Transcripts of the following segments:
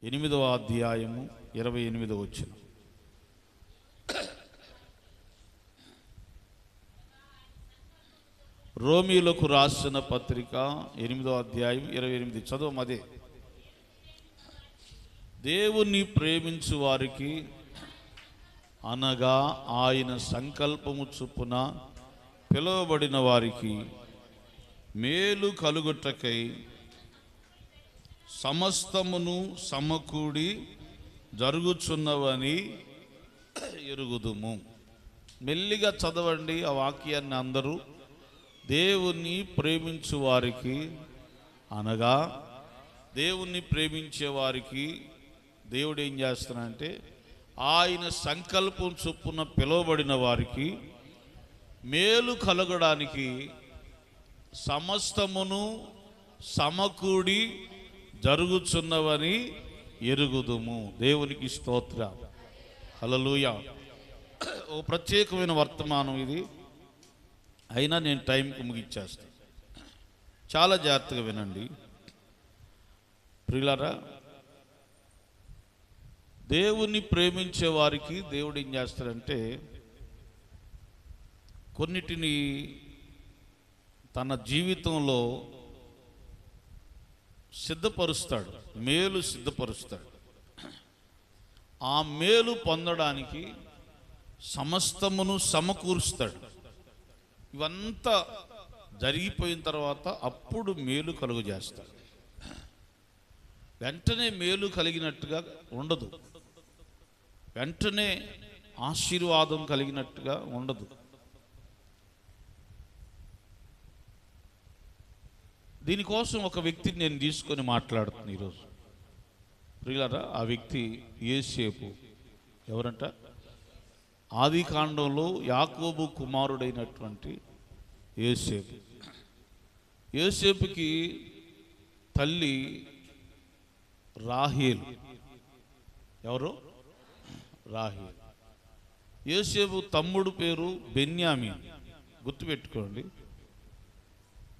8వ అధ్యాయము 28వ వచనం. రోమీయులకు రాసిన పత్రిక 8వ అధ్యాయం 28 చదువు. దేవుణ్ణి ప్రేమించు వారికి అనగా ఆయన సంకల్పము చొప్పున పిలువబడిన వారికి మేలు కలుగుటకై సమస్తమును సమకూడి జరుగుచున్నవని ఎరుగుదుము. మెల్లిగా చదవండి ఆ వాక్యాన్ని అందరూ. దేవుణ్ణి ప్రేమించు వారికి అనగా దేవుణ్ణి ప్రేమించే వారికి దేవుడు ఏం చేస్తానంటే ఆయన సంకల్పం చొప్పున పిలువబడిన వారికి మేలు కలగడానికి సమస్తమును సమకూడి జరుగుచున్నవని ఎరుగుదుము. దేవునికి స్తోత్రం. హల్లెలూయా. ఓ ప్రత్యేకమైన వర్తమానం ఇది, అయినా నేను టైంకి ముగిచ్చేస్తాను. చాలా జాగ్రత్తగా వినండి ప్రియులారా. దేవుణ్ణి ప్రేమించే వారికి దేవుడు ఏం చేస్తాడంటే కొన్నిటిని తన జీవితంలో సిద్ధపరుస్తాడు, మేలు సిద్ధపరుస్తాడు. ఆ మేలు పొందడానికి సమస్తమును సమకూరుస్తాడు. ఇవంతా జరిగిపోయిన తర్వాత అప్పుడు మేలు కలుగు చేస్తాడు. వెంటనే మేలు కలిగినట్టుగా ఉండదు, వెంటనే ఆశీర్వాదం కలిగినట్టుగా ఉండదు. దీనికోసం ఒక వ్యక్తిని నేను తీసుకొని మాట్లాడుతున్నాను ఈరోజు ప్రియులారా. ఆ వ్యక్తి యోసేపు. ఎవరంట? ఆది కాండంలో యాకోబు కుమారుడైనటువంటి యోసేపు. యోసేపుకి తల్లి రాహేలు. ఎవరు? రాహేలు. యోసేపు తమ్ముడు పేరు బెన్యామీన్. గుర్తుపెట్టుకోండి.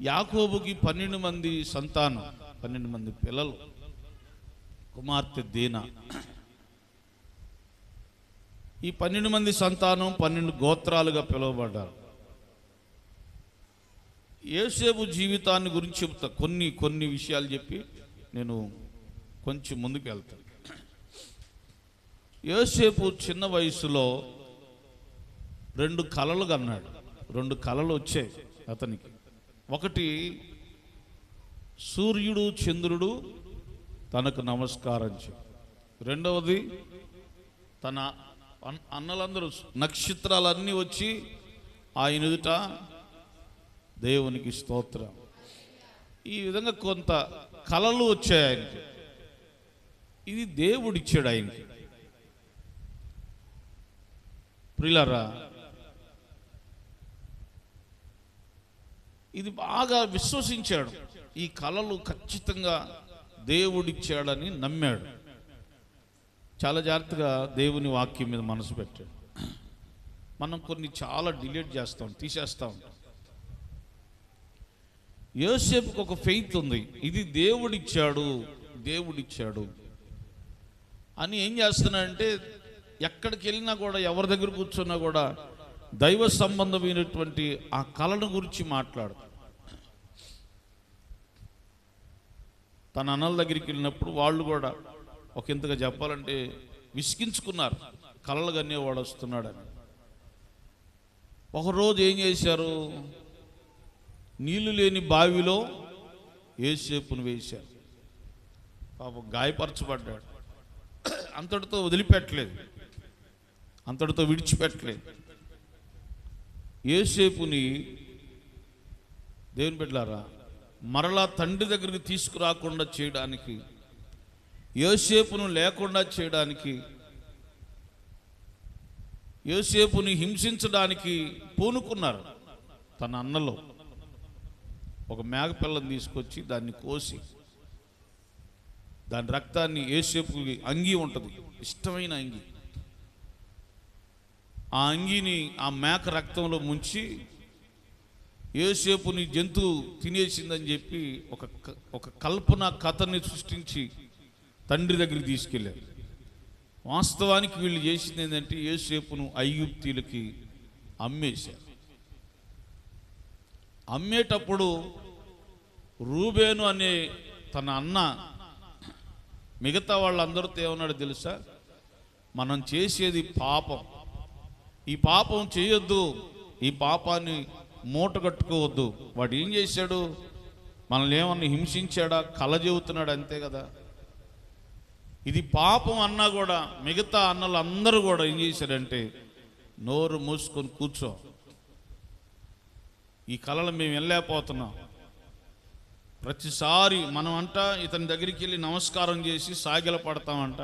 యాకోబుకి 12 మంది సంతానం, 12 మంది పిల్లలు, కుమార్తె దీనా. ఈ 12 మంది సంతానం 12 గోత్రాలుగా పిలువబడ్డారు. యోసేపు జీవితాన్ని గురించి చెప్తా, కొన్ని విషయాలు చెప్పి నేను కొంచెం ముందుకు వెళ్తాను. యోసేపు చిన్న వయసులో 2 కలలు కన్నాడు. 2 కలలు వచ్చాయి అతనికి. ఒకటి, సూర్యుడు చంద్రుడు తనకు నమస్కారం చేయి. రెండవది, తన అన్నలందరూ నక్షత్రాలన్నీ వచ్చి ఆయన ఎదుట దేవునికి స్తోత్రం. ఈ విధంగా కొంత కలలు వచ్చాయి ఆయనకి. ఇది దేవుడిచ్చాడు ఆయనకి. ప్రియులారా, ఇది బాగా విశ్వసించాడు. ఈ కలలు ఖచ్చితంగా దేవుడిచ్చాడని నమ్మాడు. చాలా జాగ్రత్తగా దేవుని వాక్యం మీద మనసు పెట్టాడు. మనం కొన్ని చాలా డిలీట్ చేస్తాం, తీసేస్తూ ఉంటాం. యోసేపుకు ఒక ఫెయిత్ ఉంది, ఇది దేవుడిచ్చాడు అని. ఏం చేస్తున్నాడంటే ఎక్కడికి వెళ్ళినా కూడా, ఎవరి దగ్గర కూర్చున్నా కూడా దైవ సంబంధమైనటువంటి ఆ కళను గురించి మాట్లాడు. తన అన్నల దగ్గరికి వెళ్ళినప్పుడు వాళ్ళు కూడా ఒక ఇంతగా చెప్పాలంటే విసిగించుకున్నారు, కళలు కనేవాడు వస్తున్నాడని. ఒకరోజు ఏం చేశారు, నీళ్లు లేని బావిలో యోసేపును వేశారు. పాపం గాయపరచబడ్డాడు. అంతటితో వదిలిపెట్టలేదు, అంతటితో విడిచిపెట్టలేదు. యోసేపుని దేవుని బిడ్డలారా మరలా తండ్రి దగ్గరికి తీసుకురాకుండా చేయడానికి, యోసేపును లేకుండా చేయడానికి, యోసేపుని హింసించడానికి పూనుకున్నారు. తన అన్నలో ఒక మేకపిల్లని తీసుకొచ్చి దాన్ని కోసి, దాని రక్తాన్ని, యోసేపుకి అంగీ ఉంటుంది, ఇష్టమైన అంగీ, ఆ అంగీని ఆ మేక రక్తంలో ముంచి యోసేపుని జంతువు తినేసిందని చెప్పి ఒక కల్పన కథని సృష్టించి తండ్రి దగ్గరికి తీసుకెళ్ళారు. వాస్తవానికి వీళ్ళు చేసింది ఏంటంటే యోసేపును ఐగుప్తీయులకి అమ్మేశారు. అమ్మేటప్పుడు రూబేను అనే తన అన్న మిగతా వాళ్ళందరితో ఏమన్నాడు తెలుసా? మనం చేసేది పాపం, ఈ పాపం చేయొద్దు, ఈ పాపాన్ని మూట కట్టుకోవద్దు. వాడు ఏం చేశాడు? మనల్ని ఏమన్నా హింసించాడా? కల చెబుతున్నాడు, అంతే కదా. ఇది పాపం అన్నా కూడా మిగతా అన్నలు అందరూ కూడా ఏం చేశారంటే నోరు మూసుకొని కూర్చో, ఈ కళలు మేము వెళ్ళలేకపోతున్నాం. ప్రతిసారి మనం ఇతని దగ్గరికి వెళ్ళి నమస్కారం చేసి సాగిల పడతామంట.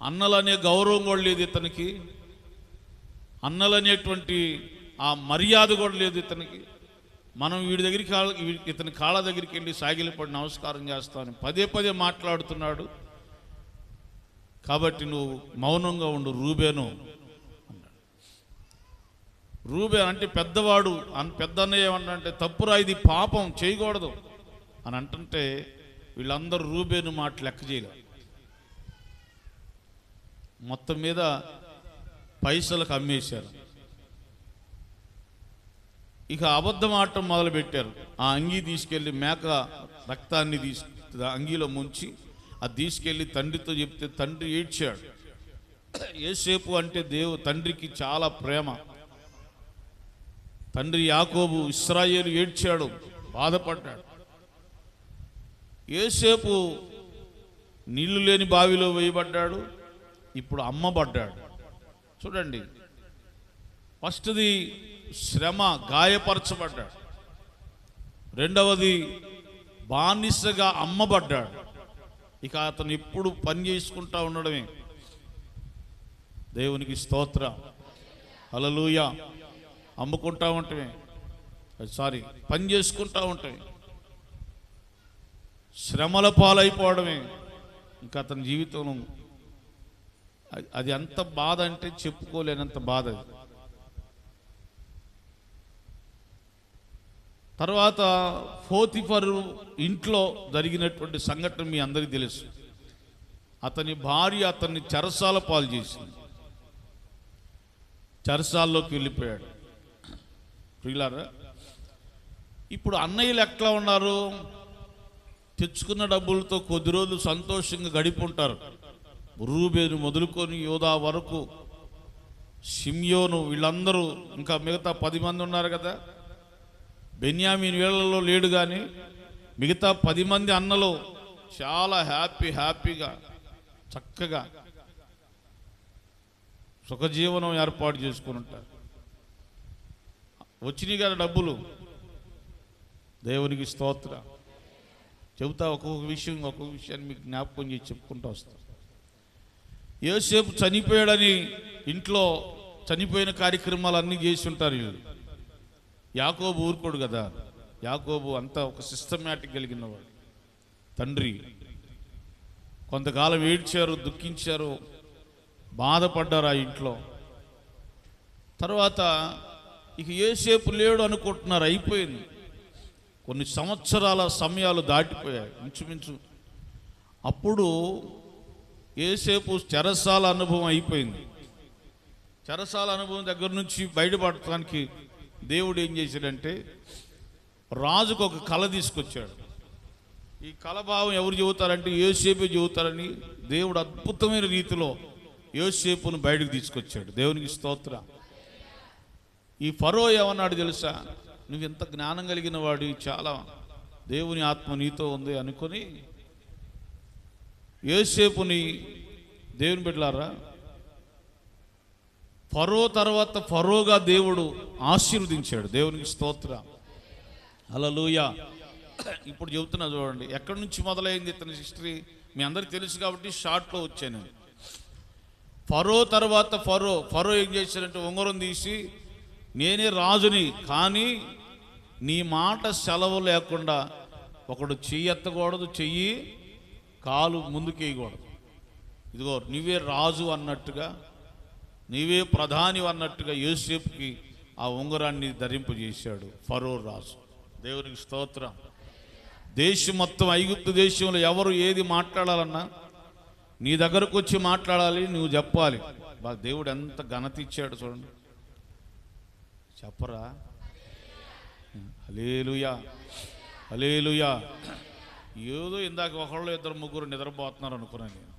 అన్నలనే గౌరవం కూడా లేదు ఇతనికి, అన్నలనేటువంటి ఆ మర్యాద కూడా లేదు ఇతనికి. మనం వీడి దగ్గరికి ఇతని కాళ్ళ దగ్గరికి వెళ్ళి సాగిలపడి నమస్కారం చేస్తామని పదే పదే మాట్లాడుతున్నాడు. కాబట్టి నువ్వు మౌనంగా ఉండు రూబేను అన్నాడు. రూబేన్ అంటే పెద్దవాడు, పెద్ద అన్నయ్య ఏమన్నంటే తప్పురా, ఇది పాపం, చేయకూడదు అని అంటుంటే వీళ్ళందరూ రూబేను మాట లెక్క చేయలేదు. మొత్తం మీద పైసలకు అమ్మేశారు. ఇక అబద్ధం ఆడటం మొదలుపెట్టారు. ఆ అంగీ తీసుకెళ్ళి మేక రక్తాన్ని అంగీలో ముంచి అది తీసుకెళ్ళి తండ్రితో చెప్తే తండ్రి ఏడ్చాడు. యోసేపు అంటే తండ్రికి చాలా ప్రేమ. తండ్రి యాకోబు ఇశ్రాయేలు ఏడ్చాడు, బాధపడ్డాడు. యోసేపు నీళ్లు లేని బావిలో వేయబడ్డాడు, ఇప్పుడు అమ్మబడ్డాడు. చూడండి, ఫస్ట్ది శ్రమ, గాయపరచబడ్డాడు. రెండవది బానిసగా అమ్మబడ్డాడు. ఇక అతను ఎప్పుడు పని చేసుకుంటా ఉండడమే. దేవునికి స్తోత్రం, హల్లెలూయా. అమ్ముకుంటా ఉంటామే, పని చేసుకుంటా ఉంటామే, శ్రమల పాలైపోవడమే. ఇంకా అతని జీవితం అది ఎంత బాధ అంటే చెప్పుకోలేనంత బాధ. తర్వాత పోతిఫరు ఇంట్లో జరిగినటువంటి సంఘటన మీ అందరికీ తెలుసు. అతని భార్య అతన్ని చెరసాల పాలు చేసింది, చెరసాల్లోకి వెళ్ళిపోయాడు. ప్రియులారా, ఇప్పుడు అన్నయ్యలు ఎట్లా ఉన్నారు? తెచ్చుకున్న డబ్బులతో కొద్ది రోజులు సంతోషంగా గడిపుంటారు. రూబేను మొదలుకొని యోధా వరకు, షిమ్యోను, వీళ్ళందరూ ఇంకా మిగతా 10 మంది ఉన్నారు కదా. బెన్యామీన్ వీళ్ళలో లేడు, కానీ మిగతా 10 మంది అన్నలు చాలా హ్యాపీగా చక్కగా సుఖజీవనం ఏర్పాటు చేసుకుని ఉంటారు. వచ్చినాయి కదా డబ్బులు, దేవునికి స్తోత్రం. చెబుతా ఒక్కొక్క విషయాన్ని మీకు జ్ఞాపకం చేసి చెప్పుకుంటూ వస్తాను. యోసేపు చనిపోయాడని ఇంట్లో చనిపోయిన కార్యక్రమాలు అన్నీ చేసి ఉంటారు వీళ్ళు. యాకోబు ఊరుకోడు కదా. యాకోబు అంతా ఒక సిస్టమేటిక్ కలిగినవాడు. తండ్రి కొంతకాలం ఏడ్చారు, దుఃఖించారు, బాధపడ్డారు ఆ ఇంట్లో. తర్వాత ఇక యోసేపు లేడు అనుకుంటున్నారు, అయిపోయింది. కొన్ని సంవత్సరాల సమయాలు దాటిపోయాయి ఇంచుమించు. అప్పుడు యోసేపు చెరసాల అనుభవం అయిపోయింది. చెరసాల అనుభవం దగ్గర నుంచి బయటపడటానికి దేవుడు ఏం చేశాడంటే రాజుకు ఒక కళ తీసుకొచ్చాడు. ఈ కళ భావం ఎవరు చెబుతారంటే యోసేపే చెబుతారని దేవుడు అద్భుతమైన రీతిలో యోసేపును బయటకు తీసుకొచ్చాడు. దేవునికి స్తోత్రం. ఈ ఫరో ఏమన్నాడు తెలుసా? నువ్వు ఎంత జ్ఞానం కలిగిన వాడు, చాలా దేవుని ఆత్మ నీతో ఉంది అనుకొని యోసేపుని, దేవుని బిడ్డలారా, ఫరో తర్వాత ఫరోగా దేవుడు ఆశీర్వదించాడు. దేవునికి స్తోత్రం, హల్లెలూయా. ఇప్పుడు చెబుతున్నా చూడండి, ఎక్కడి నుంచి మొదలైంది ఇతని హిస్టరీ మీ అందరికి తెలుసు కాబట్టి షార్ట్లో వచ్చాను. ఫరో తర్వాత ఫరో ఏం చేశాడంటే ఉంగరం తీసి, నేనే రాజుని, కానీ నీ మాట సెలవు లేకుండా ఒకడు చెయ్యి ఎత్తకూడదు, చెయ్యి కాలు ముందుకేయకూడదు. ఇదిగో నువ్వే రాజు అన్నట్టుగా, నీవే ప్రధాని అన్నట్టుగా యోసేపుకి ఆ ఉంగరాన్ని ధరింపజేశాడు ఫరో రాజు. దేవునికి స్తోత్రం. దేశం మొత్తం ఐగుప్తు దేశంలో ఎవరు ఏది మాట్లాడాలన్నా నీ దగ్గరకు వచ్చి మాట్లాడాలి, నువ్వు చెప్పాలి. దేవుడు ఎంత ఘనత ఇచ్చాడు చూడండి. చెప్పరా? హల్లెలూయా, హల్లెలూయా. ఏదో ఇందాక ఒకళ్ళు ఇద్దరు ముగ్గురు నిద్రపోతున్నారు అనుకున్నాను నేను.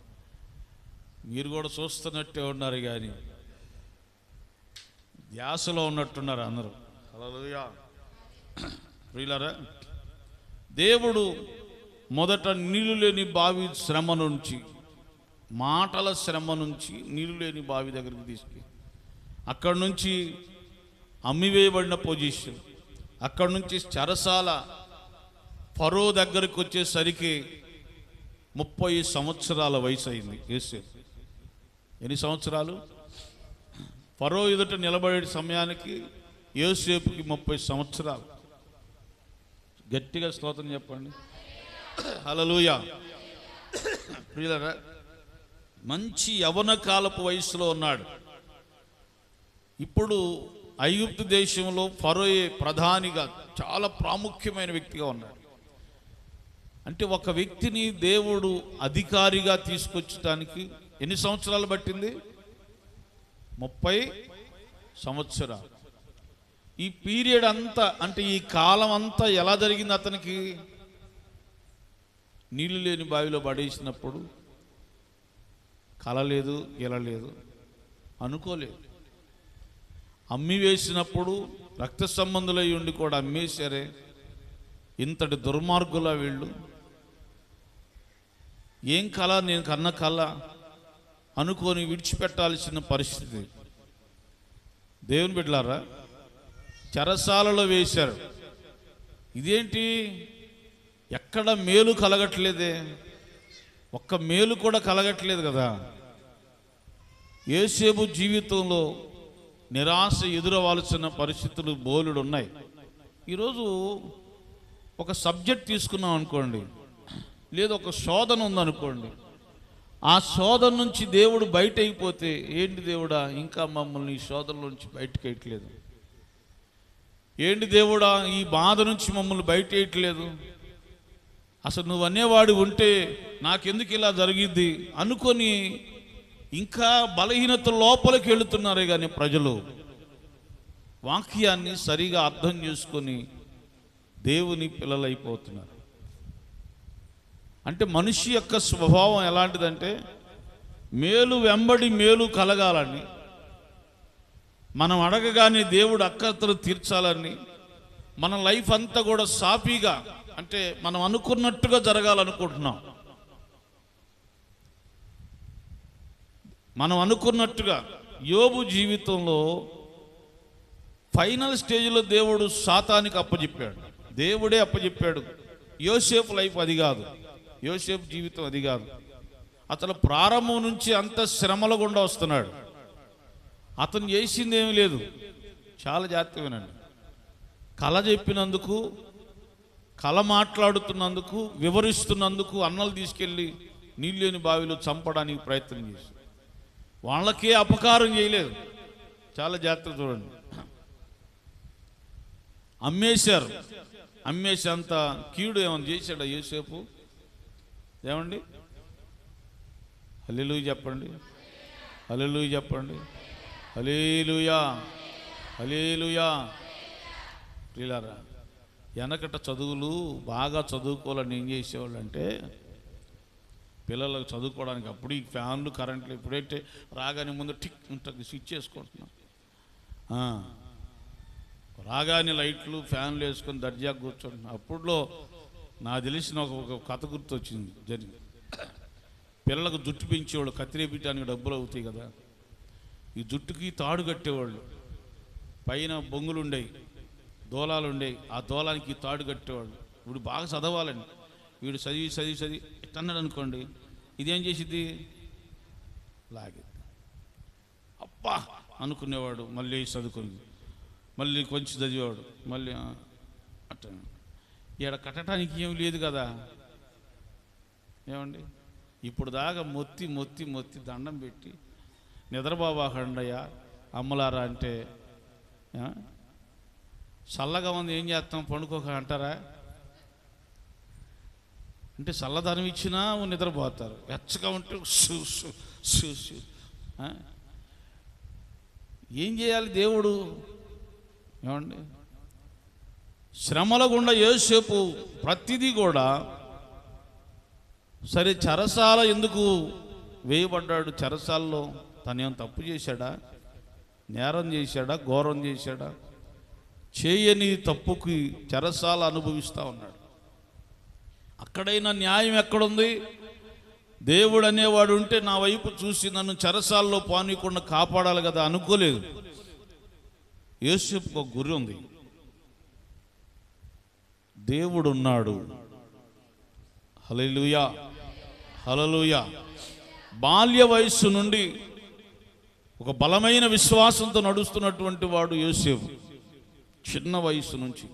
మీరు కూడా చూస్తున్నట్టే ఉన్నారు, కానీ ధ్యాసలో ఉన్నట్టున్నారు అందరూ. హల్లెలూయా. ప్రియులారా, దేవుడు మొదట నీళ్లు లేని బావి శ్రమ నుంచి, మాటల శ్రమ నుంచి నీళ్లు లేని బావి దగ్గరికి తీసుకెళ్ళి అక్కడి నుంచి అమ్మివేయబడిన పొజిషన్, అక్కడి నుంచి చెరసాల ఫరో దగ్గరికి వచ్చేసరికి 30 సంవత్సరాల వయసు అయింది యోసేపు. ఎన్ని సంవత్సరాలు? ఫరో ఎదుట నిలబడే సమయానికి యోసేపుకి 30 సంవత్సరాలు. గట్టిగా స్తోత్రం చెప్పండి. హల్లెలూయా. ప్రియులారా, మంచి యవ్వన కాలపు వయసులో ఉన్నాడు. ఇప్పుడు ఐగుప్తు దేశంలో ఫరోయే ప్రధానిగా చాలా ప్రాముఖ్యమైన వ్యక్తిగా ఉన్నాడు. అంటే ఒక వ్యక్తిని దేవుడు అధికారిగా తీసుకొచ్చడానికి ఎన్ని సంవత్సరాలు పట్టింది? 30 సంవత్సరాలు. ఈ పీరియడ్ అంతా, అంటే ఈ కాలం అంతా ఎలా జరిగింది? అతనికి నీళ్లు లేని బావిలో పడేసినప్పుడు కల లేదు, ఇలా లేదు, అనుకోలేదు. అమ్మి వేసినప్పుడు రక్త సంబంధులై ఉండి కూడా అమ్మేశారే, ఇంతటి దుర్మార్గుల వీళ్ళు, ఏం కళ, నేను కన్న కళ అనుకొని విడిచిపెట్టాల్సిన పరిస్థితి. దేవుని బిడ్డలారా, చెరసాలలో వేశారు. ఇదేంటి, ఎక్కడ మేలు కలగట్లేదే, ఒక్క మేలు కూడా కలగట్లేదు కదా. యోసేపు జీవితంలో నిరాశ ఎదురవాల్సిన పరిస్థితులు బోలెడు ఉన్నాయి. ఈరోజు ఒక సబ్జెక్ట్ తీసుకున్నాం అనుకోండి, లేదా ఒక శోధన ఉందనుకోండి, ఆ శోధన నుంచి దేవుడు బయట అయిపోతే, ఏంటి దేవుడా ఇంకా మమ్మల్ని ఈ శోధన నుంచి బయటకు వేయట్లేదు, ఏంటి దేవుడా ఈ బాధ నుంచి మమ్మల్ని బయట వేయట్లేదు, అసలు నువ్వు అనేవాడు ఉంటే నాకెందుకు ఇలా జరిగింది అనుకొని ఇంకా బలహీనత లోపలికి వెళుతున్నారే కానీ ప్రజలు వాక్యాన్ని సరిగా అర్థం చేసుకొని దేవుని పిల్లలైపోతున్నారు. అంటే మనిషి యొక్క స్వభావం ఎలాంటిదంటే, మేలు వెంబడి మేలు కలగాలని, మనం అడగగానే దేవుడు అక్కర్తలు తీర్చాలని, మన లైఫ్ అంతా కూడా సాఫీగా, అంటే మనం అనుకున్నట్టుగా జరగాలనుకుంటున్నాం. మనం అనుకున్నట్టుగా యోబు జీవితంలో ఫైనల్ స్టేజ్లో దేవుడు సాతానికి అప్పచెప్పాడు, దేవుడే అప్పచెప్పాడు. యోసేపు లైఫ్ అది కాదు, యోసేపు జీవితం అది కాదు. అతను ప్రారంభం నుంచి అంత శ్రమల గుండా వస్తున్నాడు. అతను చేసింది ఏమీ లేదు. చాలా జాగ్రత్తగా వినండి. కళ చెప్పినందుకు, కళ మాట్లాడుతున్నందుకు, వివరిస్తున్నందుకు అన్నలు తీసుకెళ్ళి నీళ్ళేని బావిలో చంపడానికి ప్రయత్నం చేసి వాళ్ళకే అపకారం చేయలేదు. చాలా జాగ్రత్తగా చూడండి. అమ్మేశారు. అమ్మేసి అంత కీడు ఏమన్నా చేశాడా యోసేపు? ఏమండి? హల్లెలూయా చెప్పండి, హల్లెలూయా చెప్పండి, హల్లెలూయా, హల్లెలూయా. ప్రియులారా, వెనకట చదువులు బాగా చదువుకోవాలని ఏం చేసేవాళ్ళు అంటే, పిల్లలకు చదువుకోవడానికి అప్పుడు ఈ ఫ్యాన్లు కరెంట్లు ఇప్పుడైతే రాగానే ముందు టిక్ ఉంటుంది, స్విచ్ చేసుకుంటున్నాం. రాగానే లైట్లు ఫ్యాన్లు వేసుకొని దర్జాగా కూర్చోండి. అప్పుడులో నాకు తెలిసిన ఒక కథ గుర్తు వచ్చింది జరిగింది. పిల్లలకు జుట్టు పెంచేవాళ్ళు, కత్తిరేపించడానికి డబ్బులు అవుతాయి కదా, ఈ జుట్టుకి తాడు కట్టేవాళ్ళు. పైన బొంగులు ఉండేవి, దోలాలు ఉండేవి, ఆ దోలానికి తాడు కట్టేవాళ్ళు. ఇప్పుడు బాగా చదవాలండి, వీడు చదివి చదివి చదివి ఎట్టన్నాడు అనుకోండి, ఇదేం చేసిద్ది, లాగేది. అబ్బా అనుకునేవాడు, మళ్ళీ చదువుకుంది, మళ్ళీ కొంచెం చదివేవాడు, మళ్ళీ అట్ట. ఈడ కట్టడానికి ఏం లేదు కదా. ఏమండి, ఇప్పుడు దాకా మొత్తి మొత్తి మొత్తి దండం పెట్టి నిద్రబాబాకండయ్యా అమ్మలారా అంటే చల్లగా ఉంది ఏం చేస్తాం, పండుకోక అంటారా? అంటే చల్లదనం ఇచ్చినా నిద్రపోతారు, వెచ్చగా ఉంటే షూ షూ షూ షూ. ఏం చేయాలి దేవుడు? ఏమండి, శ్రమల గుండా యోసేపు ప్రతిదీ కూడా సరే. చెరసాల ఎందుకు వేయబడ్డాడు? చెరసాలలో తనేం తప్పు చేశాడా? నేరం చేశాడా? ఘోరం చేశాడా? చేయని తప్పుకి చెరసాల అనుభవిస్తూ ఉన్నాడు. అక్కడైనా న్యాయం ఎక్కడుంది? దేవుడు అనేవాడు ఉంటే నా వైపు చూసి నన్ను చెరసాల్లో పానీయకుండా కాపాడాలి కదా అనుకోలేదు. యోసేపుకు ఒక గురి ఉంది, దేవుడు ఉన్నాడు. హల్లెలూయా, హల్లెలూయా. బాల్య వయస్సు నుండి ఒక బలమైన విశ్వాసంతో నడుస్తున్నటువంటి వాడు యోసేపు. చిన్న వయసు నుంచి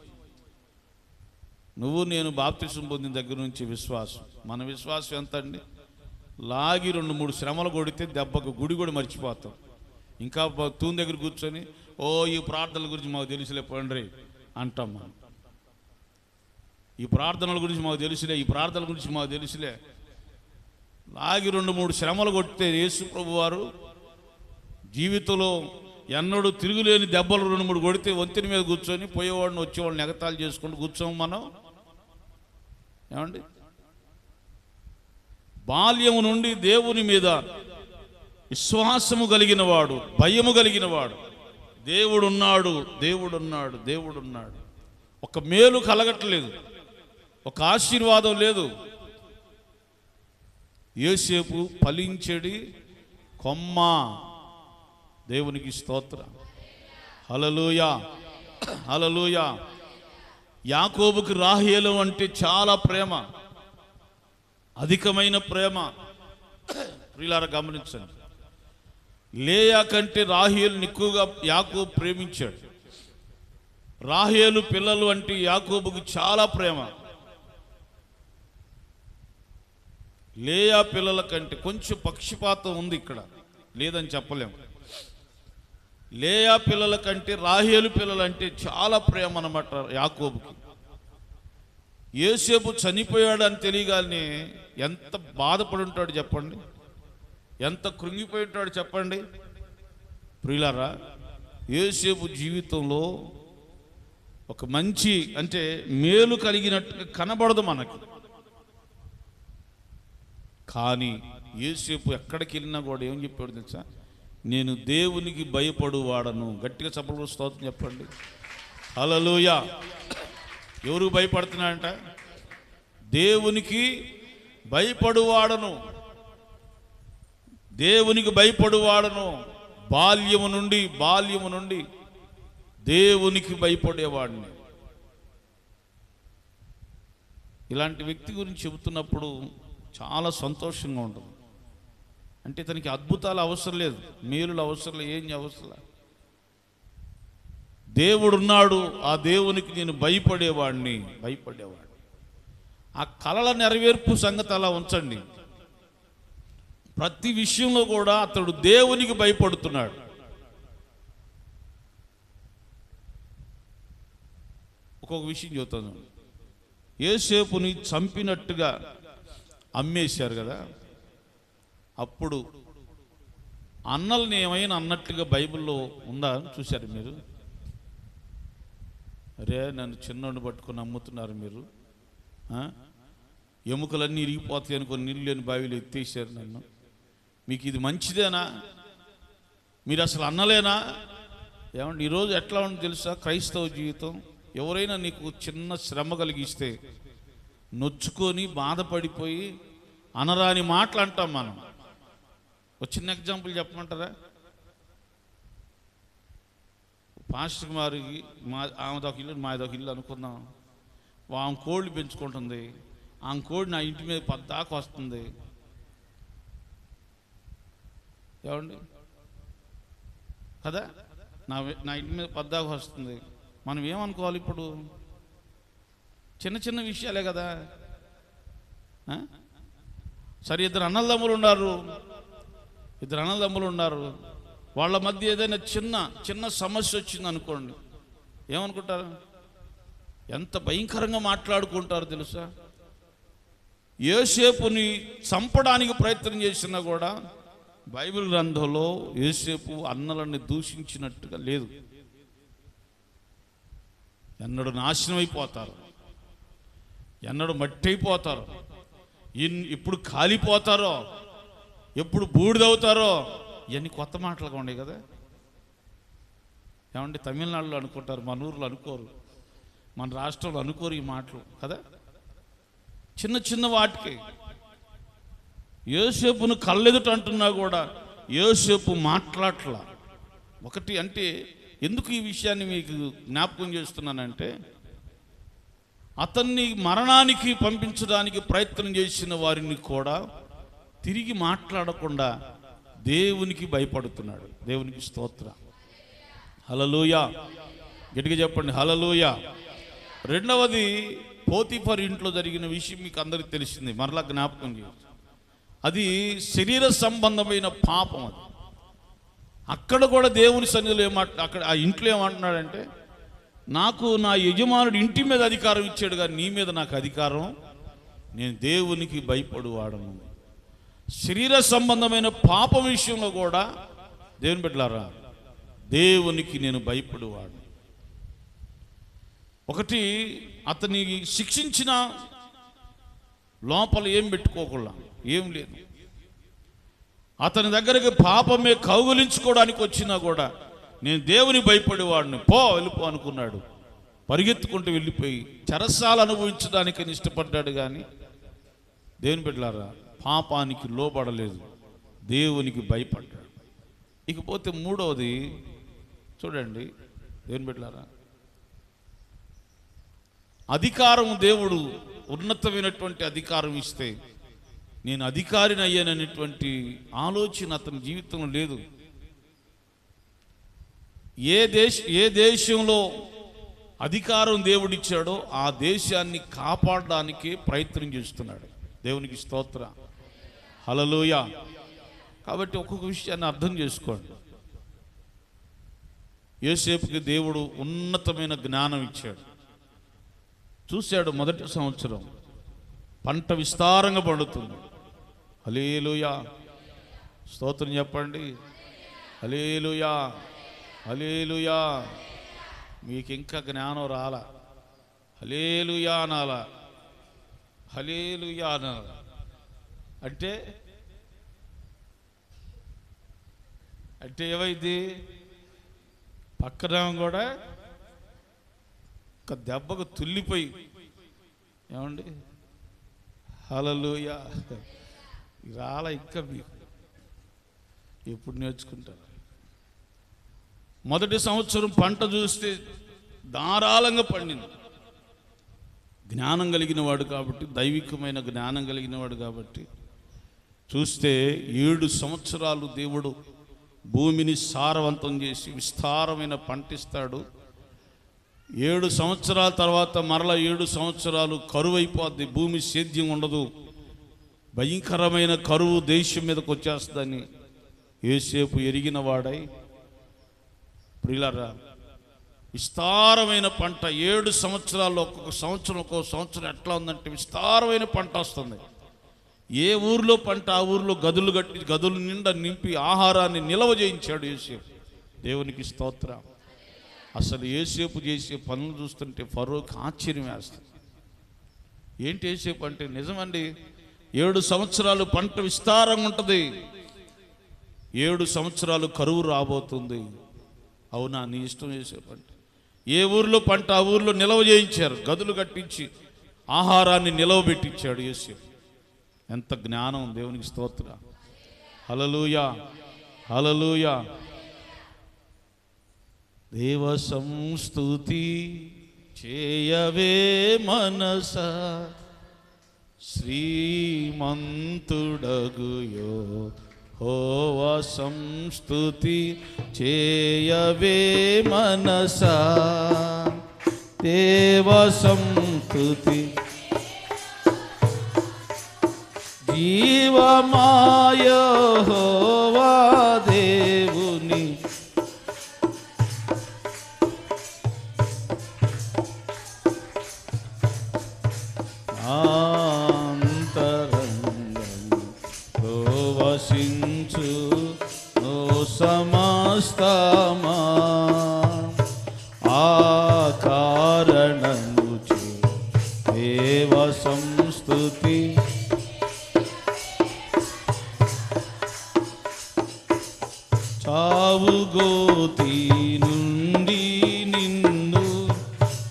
నువ్వు నేను బాప్తిసం పొందిన దగ్గర నుంచి విశ్వాసం. మన విశ్వాసం ఎంత అండి? లాగి 2-3 శ్రమలు కొడితే దెబ్బకు గుడి కూడా మర్చిపోతాం. ఇంకా తూని దగ్గర కూర్చొని ఓ ఈ ప్రార్థనల గురించి మాకు తెలుసులే పండ్రి అంటాం. మనం ఈ ప్రార్థనల గురించి మాకు తెలుసులే, ఈ ప్రార్థనల గురించి మాకు తెలుసులే. లాగి 2-3 శ్రమలు కొడితే యేసు ప్రభు వారు జీవితంలో ఎన్నడూ తిరుగులేని దెబ్బలు 2-3 కొడితే వంతెన మీద కూర్చొని పోయేవాడిని వచ్చేవాడిని ఎగతాళి చేసుకుంటూ కూర్చోము మనం. ఏమండి, బాల్యము నుండి దేవుని మీద విశ్వాసము కలిగిన వాడు, భయము కలిగిన వాడు. దేవుడున్నాడు, దేవుడున్నాడు, దేవుడున్నాడు. ఒక మేలు కలగట్లేదు, ఒక ఆశీర్వాదం లేదు. యోసేపు ఫలించెడి కొమ్మ. దేవునికి స్తోత్రం. హల్లెలూయా, హల్లెలూయా. యాకోబుకి రాహేలు అంటే చాలా ప్రేమ, అధికమైన ప్రేమ. ప్రియులారా గమనించండి, లేయా కంటే రాహేలుని ఎక్కువగా యాకోబు ప్రేమించాడు. రాహేలు పిల్లలు అంటే యాకోబుకి చాలా ప్రేమ. లేయా పిల్లల కంటే కొంచెం పక్షపాతం ఉంది ఇక్కడ, లేదని చెప్పలేము. లేయా పిల్లల కంటే రాహేలు పిల్లలు అంటే చాలా ప్రేమ అన్నమాట యాకోబుకి. యోసేపు చనిపోయాడు అని తెలియగానే ఎంత బాధపడి ఉంటాడు చెప్పండి, ఎంత కృంగిపోయి ఉంటాడు చెప్పండి. ప్రియులారా, యోసేపు జీవితంలో ఒక మంచి అంటే మేలు కలిగినట్టుగా కనబడదు మనకి. కానీ యోసేపు ఎక్కడికి వెళ్ళినా కూడా ఏం చెప్పాడు తెలుసా? నేను దేవునికి భయపడువాడను. గట్టిగా చప్పట్లు స్తోత్రం చెప్పండి. హల్లెలూయా. ఎవరు భయపడుతున్నాడంట? దేవునికి భయపడువాడను, దేవునికి భయపడువాడను. బాల్యము నుండి దేవునికి భయపడేవాడిని. ఇలాంటి వ్యక్తి గురించి చెబుతున్నప్పుడు చాలా సంతోషంగా ఉంటుంది. అంటే తనకి అద్భుతాలు అవసరం లేదు, మేలులు అవసరం లేదు, ఏం అవసరం లేదు. దేవుడున్నాడు, ఆ దేవునికి నేను భయపడేవాడిని. ఆ కలల నెరవేర్పు సంగతి అలా ఉంచండి. ప్రతి విషయంలో కూడా అతడు దేవునికి భయపడుతున్నాడు. ఒక్కొక్క విషయం చెబుతాను. యోసేపుని చంపినట్టుగా అమ్మేశారు కదా, అప్పుడు అన్నల్ని ఏమైనా అన్నట్టుగా బైబిల్లో ఉందా చూశారు మీరు? అరే నన్ను చిన్నోడిని పట్టుకొని అమ్ముతున్నారు మీరు, ఎముకలన్నీ ఇరిగిపోతాయి అనుకొని నీళ్ళు లేని బావిలో ఎత్తేసారు నన్ను. మీకు ఇది మంచిదేనా? మీరు అసలు అన్నలేనా? ఏమండి, ఈరోజు ఎట్లా ఉంది తెలుసా క్రైస్తవ జీవితం? ఎవరైనా నీకు చిన్న శ్రమ కలిగిస్తే నొచ్చుకొని బాధపడిపోయి అనరాని మాటలు అంటాం మనం. ఒక చిన్న ఎగ్జాంపుల్ చెప్పమంటారా? పాస్టర్ కుమారికి ఆమెదొక ఇల్లు మాదొక ఇల్లు అనుకుందాం. ఆమె కోళ్ళు పెంచుకుంటుంది, ఆమె కోడి నా ఇంటి మీద పద్దాకా వస్తుంది. ఏమండి కదా, నా ఇంటి మీద పద్దాకా వస్తుంది. మనం ఏమనుకోవాలి ఇప్పుడు? చిన్న చిన్న విషయాలే కదా. సరే, ఇద్దరు అన్నదమ్ములు ఉన్నారు, వాళ్ళ మధ్య ఏదైనా చిన్న సమస్య వచ్చింది అనుకోండి, ఏమనుకుంటారు? ఎంత భయంకరంగా మాట్లాడుకుంటారు తెలుసా? యోసేపుని చంపడానికి ప్రయత్నం చేసినా కూడా బైబిల్ గ్రంథంలో యోసేపు అన్నలని దూషించినట్టుగా లేదు. ఎన్నడూ నాశనం అయిపోతారు, ఎన్నడూ మట్టి అయిపోతారు, ఎప్పుడు కాలిపోతారో, ఎప్పుడు బూడిదవుతారో, ఇవన్నీ కొత్త మాటలుగా ఉన్నాయి కదా. ఏమంటే తమిళనాడులో అనుకుంటారు, మన ఊర్లో అనుకోరు, మన రాష్ట్రంలో అనుకోరు ఈ మాటలు కదా. చిన్న చిన్న వాటికి యోసేపును కళ్ళెదుట అంటున్నా కూడా యోసేపు మాట్లాడట్లా. ఒకటి అంటే ఎందుకు ఈ విషయాన్ని మీకు జ్ఞాపకం చేస్తున్నానంటే, అతన్ని మరణానికి పంపించడానికి ప్రయత్నం చేసిన వారిని కూడా తిరిగి మాట్లాడకుండా దేవునికి భయపడుతున్నాడు. దేవునికి స్తోత్రం. హల్లెలూయా, గట్టిగా చెప్పండి హల్లెలూయా. రెండవది, పోతీఫర్ ఇంట్లో జరిగిన విషయం మీకు అందరికీ తెలిసింది, మరలా జ్ఞాపకం చేసి, అది శరీర సంబంధమైన పాపం. అది అక్కడ కూడా దేవుని సన్నిధిలో అక్కడ ఆ ఇంట్లో ఏమంటున్నాడంటే, నాకు నా యజమానుడు ఇంటి మీద అధికారం ఇచ్చాడు కానీ నీ మీద నాకు అధికారం, నేను దేవునికి భయపడువాడను. శరీర సంబంధమైన పాప విషయంలో కూడా దేవుని బిడ్డలారా, దేవునికి నేను భయపడువాడు. ఒకటి, అతని శిక్షించిన లోపల ఏం పెట్టుకోకుండా, ఏం లేదు. అతని దగ్గరికి పాపమే కౌగులించుకోవడానికి వచ్చినా కూడా నేను దేవుని భయపడేవాడిని, వెళ్ళిపో అనుకున్నాడు. పరిగెత్తుకుంటూ వెళ్ళిపోయి చెరసాల అనుభవించడానికి ఇష్టపడ్డాడు కానీ దేవుని బిడ్డలారా పాపానికి లోబడలేదు, దేవునికి భయపడ్డాడు. ఇకపోతే మూడవది చూడండి దేవుని బిడ్డలారా, అధికారం దేవుడు ఉన్నతమైనటువంటి అధికారం ఇస్తే నేను అధికారిని అయ్యాననేటువంటి ఆలోచన అతని జీవితంలో లేదు. ఏ దేశంలో అధికారం దేవుడిచ్చాడో ఆ దేశాన్ని కాపాడడానికి ప్రయత్నం చేస్తున్నాడు. దేవునికి స్తోత్ర, హల్లెలూయా. కాబట్టి ఒక్కొక్క విషయాన్ని అర్థం చేసుకోండి. యోసేపుకి దేవుడు ఉన్నతమైన జ్ఞానం ఇచ్చాడు. చూశాడు, మొదటి సంవత్సరం పంట విస్తారంగా పండుతుంది. హల్లెలూయా, స్తోత్రం చెప్పండి, హల్లెలూయా, హల్లెలూయా. మీకు ఇంకా జ్ఞానం రాలా, హల్లెలూయా అనాలా, హల్లెలూయా అనాల. అంటే అంటే ఏమైంది, పక్కన కూడా ఒక దెబ్బకు తుల్లిపోయి, ఏమండి హల్లెలూయా రాలా. ఇంకా మీకు ఎప్పుడు నేర్చుకుంటారు. మొదటి సంవత్సరం పంట చూస్తే ధారాళంగా పండింది. జ్ఞానం కలిగిన వాడు కాబట్టి, దైవికమైన జ్ఞానం కలిగిన వాడు కాబట్టి చూస్తే 7 సంవత్సరాలు దేవుడు భూమిని సారవంతం చేసి విస్తారమైన పంట ఇస్తాడు. 7 సంవత్సరాల తర్వాత మరలా 7 సంవత్సరాలు కరువు అయిపోద్ది, భూమి సేద్యం ఉండదు, భయంకరమైన కరువు దేశం మీదకి వచ్చేస్తుందని యోసేపు ఎరిగిన వాడై, ప్రియులారా, విస్తారమైన పంట 7 సంవత్సరాల్లో ఒక్కొక్క సంవత్సరం ఎట్లా ఉందంటే విస్తారమైన పంట వస్తుంది. ఏ ఊర్లో పంట ఆ ఊర్లో గదులు కట్టి గదులు నిండా నింపి ఆహారాన్ని నిల్వ చేయించాడు యోసేపు. దేవునికి స్తోత్రం. అసలు యోసేపు చేసే పనులు చూస్తుంటే ఫరోకి ఆశ్చర్యం వేస్తుంది. ఏంటి యోసేపు అంటే, నిజమండి, 7 సంవత్సరాలు పంట విస్తారంగా ఉంటుంది, 7 సంవత్సరాలు కరువు రాబోతుంది. అవునా, నీ ఇష్టం యోసేపు అంటే. ఏ ఊర్లో పంట ఆ ఊర్లో నిల్వ చేయించారు, గదులు కట్టించి ఆహారాన్ని నిల్వ పెట్టించాడు యోసేపు. ఎంత జ్ఞానం, దేవునికి స్తోత్రం, హల్లెలూయా, హల్లెలూయా. దేవ సంస్తుతి చేయవే మనస, శ్రీమంతుడగు యెహోవా సంస్తుతి చేయవే మనస. దేవ సంస్తుతి జీవమాయ యెహోవా దేవుని అంతరంగ సమర్పించు ఓ సమస్తమా ఆ కారణము చే దేవ సంస్తుతి చావు గోతి నుండి నిన్ను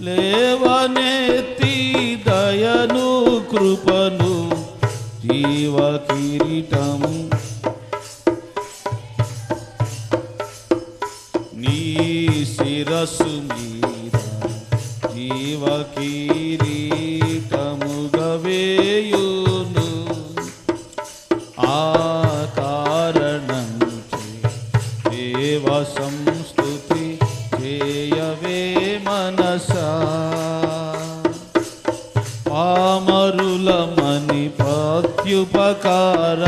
లేవనెత్తి దయను కృపను జీవ కిరీటము నీ శిరస్సు మీద జీవ కిరీటముగా వేయును ఆ కారణము దేవ సంస్తుతి చేయవే మనసా పామరులమని ప్రత్యుపకార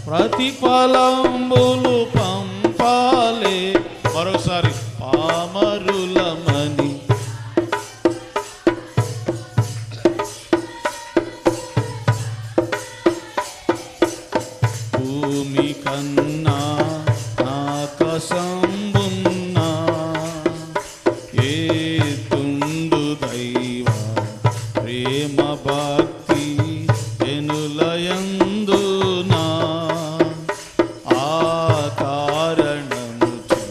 ప్రతిఫలంబులు పంపాలే. మరోసారి పామరులమని భూమి కన్నా ఆకాశంబున్నా ఏ తుండు దైవ ప్రేమ భక్తి ఎనులయందునా ఆ కారణము చే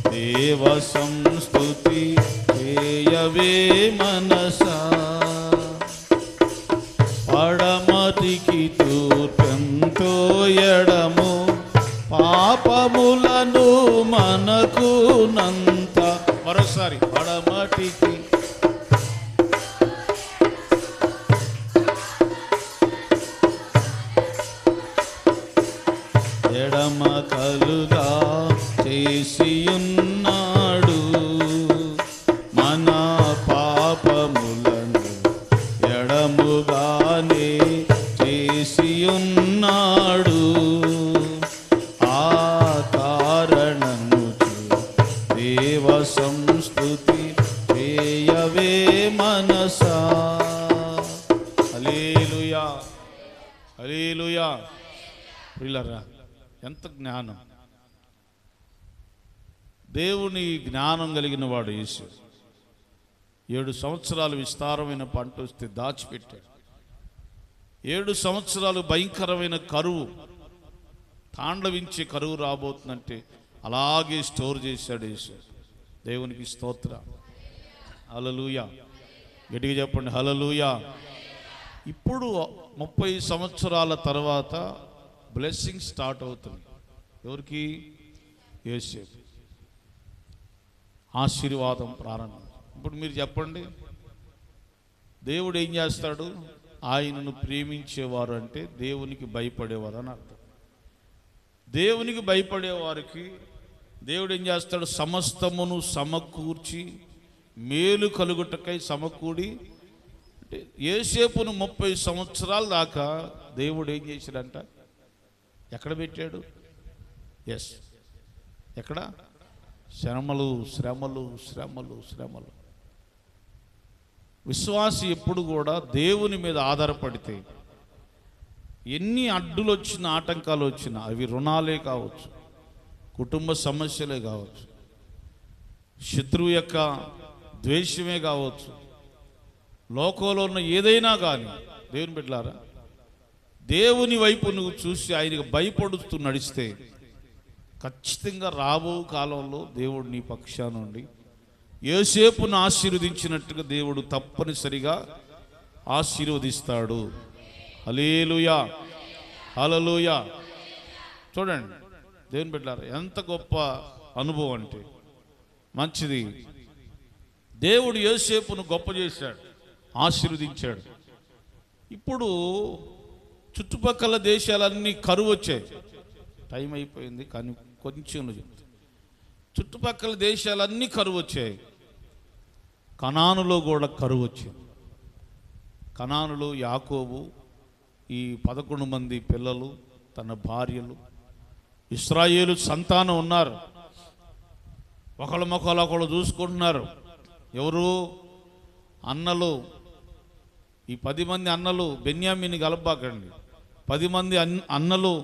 దేవ సంస్తుతి చేయవే మనసా పడమటికి తూర్పెంతో ఎడము పాపములను మనకు నంత. మరోసారి పడమటికి ఎడమ కలుగా చేసియున్నాడు మన పాపములను ఎడముగానే చేసియున్నాడు ఆ కారణము దేవ సంస్తుతి చేయవే మనసా. హల్లెలూయా హల్లెలూయా. ప్రియులారా, ఎంత జ్ఞానం! దేవుని జ్ఞానం కలిగిన వాడు యేసు 7 సంవత్సరాలు విస్తారమైన పంట వస్తే దాచిపెట్టాడు. 7 సంవత్సరాలు భయంకరమైన కరువు, తాండవించే కరువు రాబోతుందంటే అలాగే స్టోర్ చేశాడు యేసు. దేవునికి స్తోత్ర. హల్లెలూయా. గట్టిగా చెప్పండి హల్లెలూయా. ఇప్పుడు 30 సంవత్సరాల తర్వాత బ్లెస్సింగ్ స్టార్ట్ అవుతుంది. ఎవరికి? యోసేపు. ఆశీర్వాదం ప్రారంభం. ఇప్పుడు మీరు చెప్పండి, దేవుడు ఏం చేస్తాడు? ఆయనను ప్రేమించేవారు అంటే దేవునికి భయపడేవారు అని అర్థం. దేవునికి భయపడేవారికి దేవుడు ఏం చేస్తాడు? సమస్తమును సమకూర్చి మేలు కలుగుటకై సమకూడి. అంటే యోసేపును 30 సంవత్సరాల దాకా దేవుడు ఏం చేశాడంట? ఎక్కడ పెట్టాడు? ఎస్, ఎక్కడ? శ్రమలు శ్రమలు శ్రమలు శ్రమలు. విశ్వాసి ఎప్పుడు కూడా దేవుని మీద ఆధారపడితే ఎన్ని అడ్డులు వచ్చినా, ఆటంకాలు వచ్చినా, అవి రుణాలే కావచ్చు, కుటుంబ సమస్యలే కావచ్చు, శత్రువు యొక్క ద్వేషమే కావచ్చు, లోకంలో ఉన్న ఏదైనా కానీ, దేవుని బిడ్డలారా, దేవుని వైపు నువ్వు చూసి ఆయనకు భయపడుతూ నడిస్తే ఖచ్చితంగా రాబో కాలంలో దేవుడు నీ పక్షాన నుండి యోసేపును ఆశీర్వదించినట్టుగా దేవుడు తప్పనిసరిగా ఆశీర్వదిస్తాడు. హల్లెలూయా హల్లెలూయా. చూడండి దేవుని బిడ్డలారా, ఎంత గొప్ప అనుభవం అంటే మంచిది. దేవుడు యోసేపును గొప్ప చేశాడు, ఆశీర్వదించాడు. ఇప్పుడు చుట్టుపక్కల దేశాలన్నీ కరువు వచ్చాయి. టైం అయిపోయింది కానీ కొంచెం చెప్తా. చుట్టుపక్కల దేశాలన్నీ కరువు వచ్చాయి. కనానులో కూడా కరువు వచ్చింది. కనానులో యాకోబు ఈ 11 మంది పిల్లలు, తన భార్యలు, ఇశ్రాయేలు సంతానం ఉన్నారు. ఒకళ్ళ మొక్కలు ఒకళ్ళు చూసుకుంటున్నారు. ఎవరు? అన్నలు. ఈ 10 మంది అన్నలు, బెన్యామీని కలపబాకండి. 10 మంది అన్నలు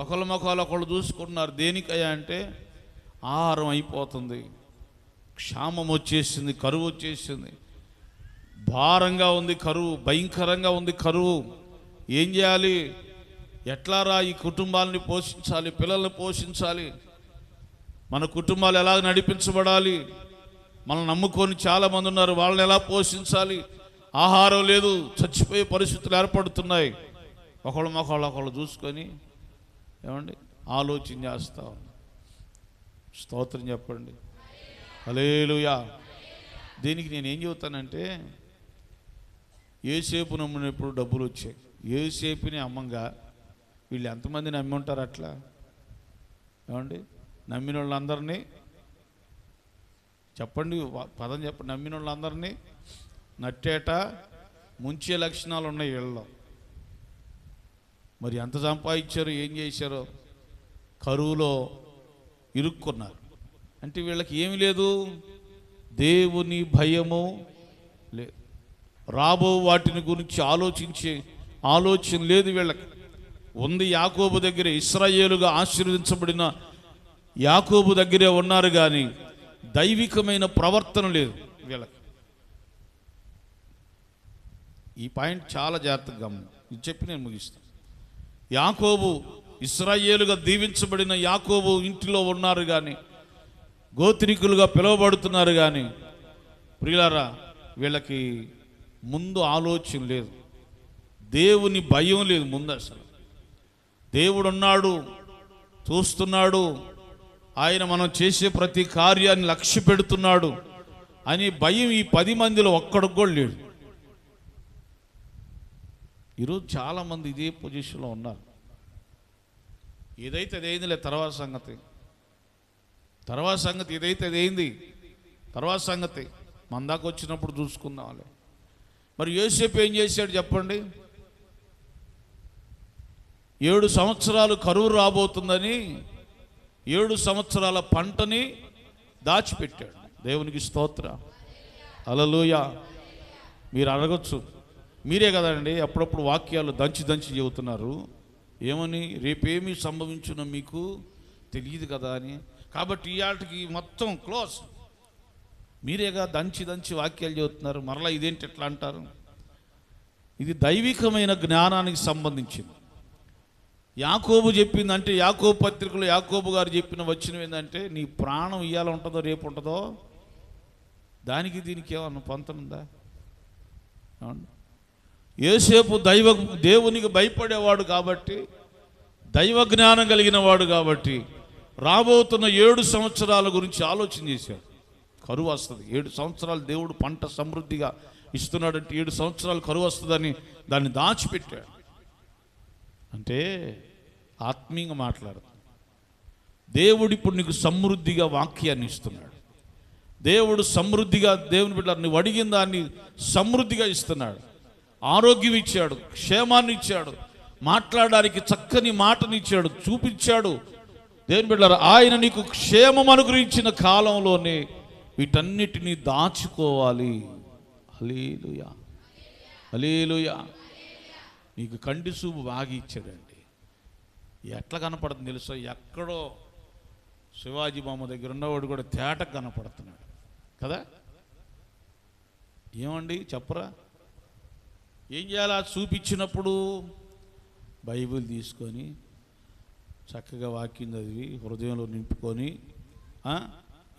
ఒకళ్ళ ముఖాలు ఒకళ్ళు చూసుకుంటున్నారు. దేనికయ్యా అంటే ఆహారం అయిపోతుంది, క్షామం వచ్చేసింది, కరువు వచ్చేసింది, భారంగా ఉంది కరువు, భయంకరంగా ఉంది కరువు. ఏం చేయాలి? ఎట్లారా ఈ కుటుంబాలని పోషించాలి, పిల్లల్ని పోషించాలి, మన కుటుంబాలు ఎలా నడిపించబడాలి, మనల్ని నమ్ముకొని చాలామంది ఉన్నారు, వాళ్ళని ఎలా పోషించాలి, ఆహారం లేదు, చచ్చిపోయే పరిస్థితులు ఏర్పడుతున్నాయి. ఒకళ్ళు చూసుకొని ఏమండి ఆలోచన చేస్తా ఉన్నాం. స్తోత్రం చెప్పండి, హల్లెలూయా. దీనికి నేను ఏం చెబుతానంటే, యోసేపు నమ్మినప్పుడు డబ్బులు వచ్చాయి, యోసేపుని అమ్మంగా వీళ్ళు ఎంతమంది నమ్మి ఉంటారు అట్లా? ఏమండి నమ్మిన వాళ్ళందరినీ చెప్పండి, పదం చెప్పండి. నమ్మిన వాళ్ళందరినీ నట్టేట ముంచే లక్షణాలు ఉన్నాయి వీళ్ళలో. మరి ఎంత సంపాదించారో, ఏం చేశారో? కరువులో ఇరుక్కున్నారు. అంటే వీళ్ళకి ఏమి లేదు, దేవుని భయము లేదు, రాబో వాటిని గురించి ఆలోచించే ఆలోచన లేదు వీళ్ళకి. ఉంది యాకోబు దగ్గరే, ఇశ్రాయేలుగా ఆశీర్వదించబడిన యాకోబు దగ్గరే ఉన్నారు, కానీ దైవికమైన ప్రవర్తన లేదు వీళ్ళకి. ఈ పాయింట్ చాలా జాగ్రత్తగా గమనం, ఇది చెప్పి నేను ముగిస్తాను. యాకోబు, ఇశ్రాయేలుగా దీవించబడిన యాకోబు ఇంటిలో ఉన్నారు, కానీ గోత్రికులుగా పిలువబడుతున్నారు, కానీ ప్రియులారా వీళ్ళకి ముందు ఆలోచన లేదు, దేవుని భయం లేదు ముందు. అసలు దేవుడు ఉన్నాడు, చూస్తున్నాడు, ఆయన మనం చేసే ప్రతి కార్యాన్ని లక్ష్య పెడుతున్నాడు అని భయం ఈ 10 మందిలో ఒక్కడికి కూడా లేడు. ఈరోజు చాలామంది ఇదే పొజిషన్లో ఉన్నారు. ఏదైతే అదైందిలే, తర్వాత సంగతి ఏదైతే అదైంది, తర్వాత సంగతి మన దాకా వచ్చినప్పుడు చూసుకుందాంలే. మరి యోసేపు ఏం చేశాడు చెప్పండి? 7 సంవత్సరాలు కరువు రాబోతుందని 7 సంవత్సరాల పంటని దాచిపెట్టాడు. దేవునికి స్తోత్రం, హల్లెలూయా. మీరు అడగచ్చు, మీరే కదండి అప్పుడప్పుడు వాక్యాలు దంచి చెబుతున్నారు, ఏమని? రేపేమీ సంభవించునో మీకు తెలియదు కదా అని. కాబట్టి ఇవాళకి మొత్తం క్లోజ్. మీరేగా దంచి వాక్యాలు చెబుతున్నారు, మరలా ఇదేంటి ఎట్లా అంటారు? ఇది దైవికమైన జ్ఞానానికి సంబంధించింది. యాకోబు చెప్పింది, అంటే యాకోబు పత్రికలో యాకోబు గారు చెప్పిన వచనం ఏంటంటే, నీ ప్రాణం ఇవాళ ఉంటుందో రేపు ఉంటుందో, దానికి దీనికి ఏమన్నా పొంతనుందా? యోసేపు దేవునికి భయపడేవాడు కాబట్టి, దైవ జ్ఞానం కలిగిన వాడు కాబట్టి రాబోతున్న 7 సంవత్సరాల గురించి ఆలోచన చేశాడు. కరువు వస్తుంది, 7 సంవత్సరాలు దేవుడు పంట సమృద్ధిగా ఇస్తున్నాడంటే 7 సంవత్సరాలు కరువు వస్తుందని దాన్ని దాచిపెట్టాడు. అంటే ఆత్మీయంగా మాట్లాడుతుంది. దేవుడు ఇప్పుడు నీకు సమృద్ధిగా వాక్యాన్ని ఇస్తున్నాడు. దేవుడు సమృద్ధిగా, దేవుని బిడ్డ నువ్వు అడిగిన దాన్ని సమృద్ధిగా ఇస్తున్నాడు. ఆరోగ్యం ఇచ్చాడు, క్షేమాన్ని ఇచ్చాడు, మాట్లాడడానికి చక్కని మాటని ఇచ్చాడు, చూపించాడు. దేవుని బిడ్డ ఆయన నీకు క్షేమం అనుగ్రహించిన కాలంలోనే వీటన్నిటినీ దాచుకోవాలి. హల్లెలూయా, హల్లెలూయా. నీకు కంటి చూపు బాగా ఇచ్చాడండి. ఎట్లా కనపడుతుంది తెలుసా? ఎక్కడో శివాజీ బొమ్మ దగ్గర ఉన్నవాడు కూడా తేటకు కనపడుతున్నాడు కదా. ఏమండి చెప్పరా? ఏం చేయాలా? చూపించినప్పుడు బైబిల్ తీసుకొని చక్కగా వాక్యం చదివి హృదయంలో నింపుకొని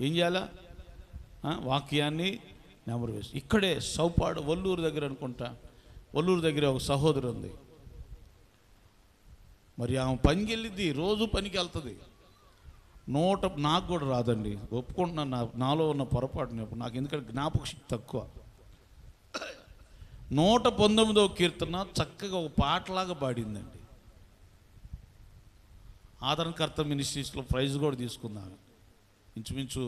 ఏం చేయాలా? వాక్యాన్ని నెమరు వేసి. ఇక్కడే సౌపాడు వల్లూరు దగ్గర అనుకుంటా, వల్లూరు దగ్గర ఒక సహోదరు ఉంది. మరి ఆమె పనికి వెళ్ళిద్ది, రోజు పనికి వెళ్తుంది. నాకు కూడా రాదండి, ఒప్పుకుంటున్నాను, నాలో ఉన్న పొరపాటుని. నాకు ఎందుకంటే జ్ఞాపక శక్తి తక్కువ. 119వ కీర్తన చక్కగా ఒక పాటలాగా పాడిందండి. ఆదరణకర్త మినిస్ట్రీస్లో ప్రైజ్ కూడా తీసుకున్నాను. ఇంచుమించు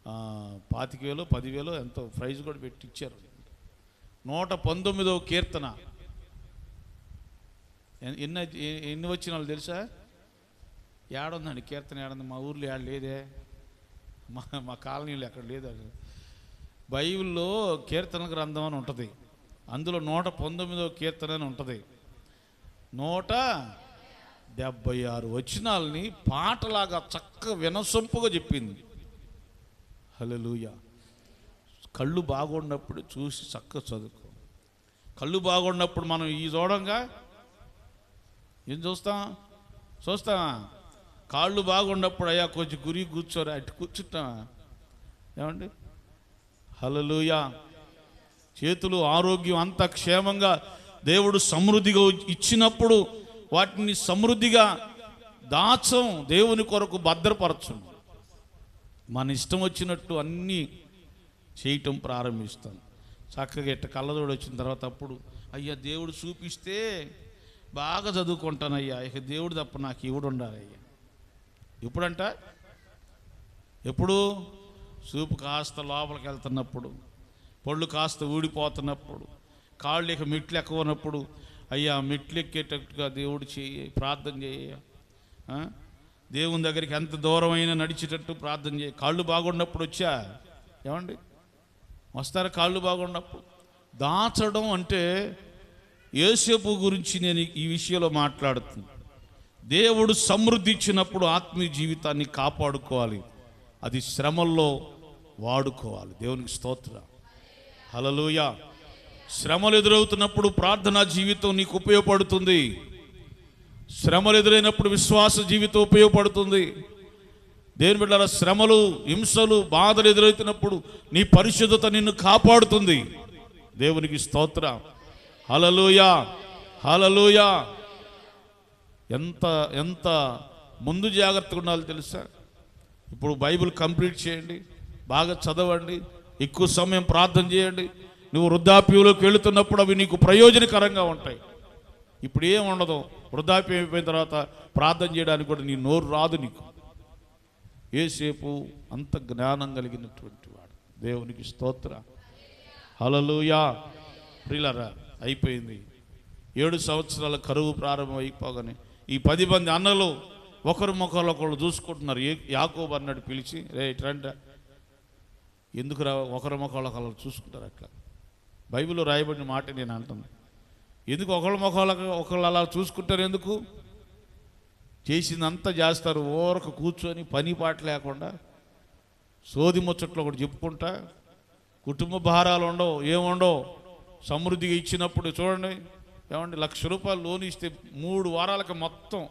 25,000 10,000 ఎంతో ప్రైజ్ కూడా పెట్టి ఇచ్చారు. 119వ కీర్తన ఎన్ని వచ్చిన వాళ్ళు తెలుసా? ఏడుందండి కీర్తన, ఏడుంది? మా ఊర్లో ఏడు లేదే, మా కాలనీలో ఎక్కడ లేదు. బైబిల్లో కీర్తన గ్రంథం అని ఉంటుంది, అందులో 119వ కీర్తన అని ఉంటుంది. 76 వచనాలని పాటలాగా చక్కగా వినసొంపుగా చెప్పింది. హల్లెలూయా. కళ్ళు బాగున్నప్పుడు చూసి చక్కగా చదువుకో. కళ్ళు బాగున్నప్పుడు మనం ఈ చూడంగా ఏం చూస్తామా? కాళ్ళు బాగున్నప్పుడు అయ్యా కొంచెం గురి కూర్చోరా, అటు కూర్చుంటామా? ఏమండి? హల్లెలూయా. చేతులు ఆరోగ్యం అంత క్షేమంగా దేవుడు సమృద్ధిగా ఇచ్చినప్పుడు వాటిని సమృద్ధిగా దాచం, దేవుని కొరకు భద్రపరచం. మన ఇష్టం వచ్చినట్టు అన్నీ చేయటం ప్రారంభిస్తాం. చక్కగా ఇట్ట కళ్ళజోడు వచ్చిన తర్వాత అప్పుడు అయ్యా దేవుడు చూపిస్తే బాగా చదువుకుంటానయ్యా, ఇక దేవుడు తప్ప నాకు ఎవడు ఉండాలయ్యా. ఎప్పుడంట? ఎప్పుడు? చూపు కాస్త లోపలికి వెళ్తున్నప్పుడు, పళ్ళు కాస్త ఊడిపోతున్నప్పుడు, కాళ్ళు ఇక మెట్లు ఎక్కువన్నప్పుడు, అయ్యా మెట్లు ఎక్కేటట్టుగా దేవుడు ప్రార్థన చేయ. దేవుని దగ్గరికి ఎంత దూరమైనా నడిచేటట్టు ప్రార్థన చేయ. కాళ్ళు బాగున్నప్పుడు వచ్చా ఏమండి? వస్తారా? కాళ్ళు బాగున్నప్పుడు దాచడం అంటే యోసేపు గురించి నేను ఈ విషయంలో మాట్లాడుతున్నాను. దేవుడు సమృద్ధి ఇచ్చినప్పుడు ఆత్మీయ జీవితాన్ని కాపాడుకోవాలి, అది శ్రమల్లో వాడుకోవాలి. దేవునికి స్తోత్రం. హల్లెలూయా. శ్రమలు ఎదురవుతున్నప్పుడు ప్రార్థనా జీవితం నీకు ఉపయోగపడుతుంది. శ్రమలు ఎదురైనప్పుడు విశ్వాస జీవితం ఉపయోగపడుతుంది. దేవుని బిడ్డలారా, శ్రమలు, హింసలు, బాధలు ఎదురవుతున్నప్పుడు నీ పరిశుద్ధత నిన్ను కాపాడుతుంది. దేవునికి స్తోత్రం. హల్లెలూయా. హల్లెలూయా. ఎంత ఎంత ముందు జాగ్రత్తగా ఉండాలో తెలుసా? ఇప్పుడు బైబిల్ కంప్లీట్ చేయండి, బాగా చదవండి, ఎక్కువ సమయం ప్రార్థన చేయండి. నువ్వు వృద్ధాప్యంలోకి వెళుతున్నప్పుడు అవి నీకు ప్రయోజనకరంగా ఉంటాయి. ఇప్పుడు ఏం ఉండదు. వృద్ధాప్యం అయిపోయిన తర్వాత ప్రార్థన చేయడానికి కూడా నీ నోరు రాదు నీకు. యోసేపు అంత జ్ఞానం కలిగినటువంటి వాడు. దేవునికి స్తోత్రం. హల్లెలూయా. ప్రియులారా, అయిపోయింది. 7 సంవత్సరాల కరువు ప్రారంభం అయిపోగానే ఈ 10 మంది అన్నలు ఒకరు ముఖాలు ఒకళ్ళు చూసుకుంటున్నారు. యాకోబు అన్నాడు పిలిచి, రే ఇట్రంట. ఎందుకు రా ఒకరి ముఖాలు ఒకళ్ళు చూసుకుంటారు? అట్లా బైబిల్లో రాయబడిన మాట నేను అంటున్నాను. ఎందుకు ఒకళ్ళ ముఖాలకు ఒకళ్ళు అలా చూసుకుంటారు? ఎందుకు? చేసిందంతా చేస్తారు, ఊరక కూర్చొని పని పాట లేకుండా సోది ముచ్చట్లు ఒకటి చెప్పుకుంటా, కుటుంబ భారాలు ఉండవు, ఏముండవు. సమృద్ధిగా ఇచ్చినప్పుడు చూడండి ఏమండి, 1,00,000 రూపాయలు లోన్ ఇస్తే 3 వారాలకు మొత్తం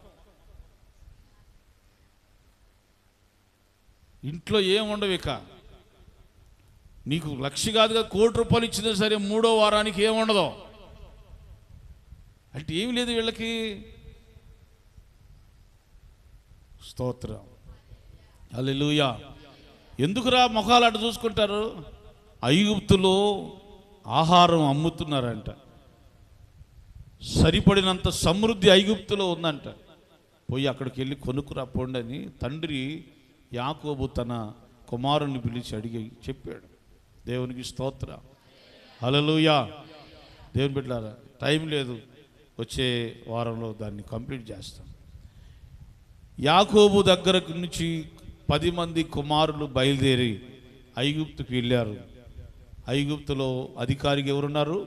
ఇంట్లో ఏముండవు. ఇక నీకు 1,00,000 కాదుగా, 1,00,00,000 రూపాయలు ఇచ్చినా సరే 3వ వారానికి ఏముండదు. అంటే ఏమి లేదు వీళ్ళకి. స్తోత్రం. హల్లెలూయా. ఎందుకురా ముఖాలు అటు చూసుకుంటారు? ఐగుప్తులో ఆహారం అమ్ముతున్నారంట, సరిపడినంత సమృద్ధి ఐగుప్తులో ఉందంట. పోయి అక్కడికి వెళ్ళి కొనుక్కురా పోండి అని తండ్రి యాకోబు తన కుమారుని పిలిచి అడిగి చెప్పాడు. దేవునికి స్తోత్రం. హల్లెలూయా. దేవుని బిడ్డలారా, టైం లేదు, వచ్చే వారంలో దాన్ని కంప్లీట్ చేస్తాం. యాకోబు దగ్గర నుంచి 10 మంది కుమారులు బయలుదేరి ఐగుప్తుకు వెళ్ళారు. ఐగుప్తులో అధికారికి ఎవరున్నారు?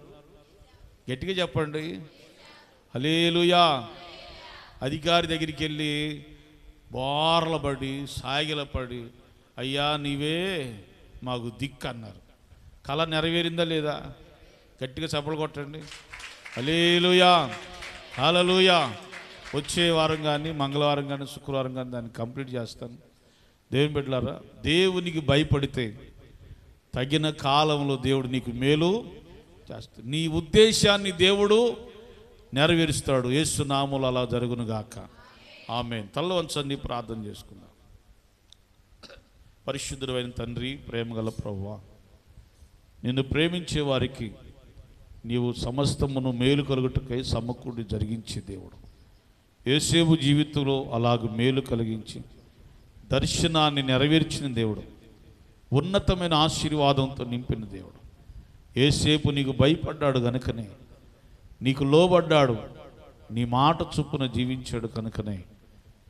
గట్టిగా చెప్పండి. హల్లెలూయా. అధికారి దగ్గరికి వెళ్ళి బోర్లపడి సాగిలపడి, అయ్యా నీవే మాకు దిక్కు అన్నారు. కళ నెరవేరిందా లేదా? గట్టిగా చప్పలు కొట్టండి. హల్లెలూయా. హల్లెలూయా. వచ్చే వారం కానీ, మంగళవారం కానీ, శుక్రవారం కానీ దాన్ని కంప్లీట్ చేస్తాను. దేవుని బిడ్డలారా, దేవునికి భయపడితే తగిన కాలంలో దేవుడు నీకు మేలు చేస్తాడు. నీ ఉద్దేశాన్ని దేవుడు నెరవేరుస్తాడు. యేసు నామములో అలా జరుగును గాక. ఆమేన్. తల్ల వంచండి, ప్రార్థన చేసుకుందాం. పరిశుద్ధుడైన తండ్రి, ప్రేమగల ప్రభువా, నిన్ను ప్రేమించే వారికి నీవు సమస్తమును మేలు కలుగుటకై సమకూడి జరిగించే దేవుడు. యోసేపు జీవితంలో అలాగ మేలు కలిగించి దర్శనాన్ని నెరవేర్చిన దేవుడు, ఉన్నతమైన ఆశీర్వాదంతో నింపిన దేవుడు. యోసేపు నీకు భయపడ్డాడు కనుకనే, నీకు లోబడ్డాడు, నీ మాట చొప్పున జీవించాడు కనుకనే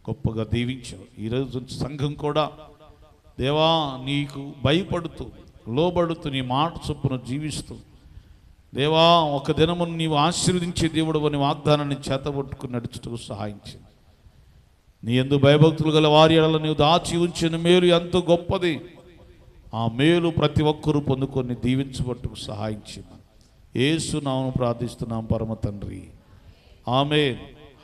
గొప్పగా దీవించావు. ఈరోజు సంఘం కూడా దేవా నీకు భయపడుతూ, లోబడుతూ, నీ మాట చొప్పున జీవిస్తూ, దేవా ఒక దినమును నీవు ఆశీర్వదించే దేవుడు అని వాగ్దానాన్ని చేతబట్టుకుని నడుచుటకు సహాయించింది. నీ యందు భయభక్తులు గల వారి ఎడల నీవు దాచి ఉంచిన మేలు ఎంతో గొప్పది. ఆ మేలు ప్రతి ఒక్కరూ పొందుకొని దీవించబట్టుకు సహాయం చేయమని యేసు నామమున ప్రార్థిస్తున్నాం పరమ తండ్రి. ఆమేన్.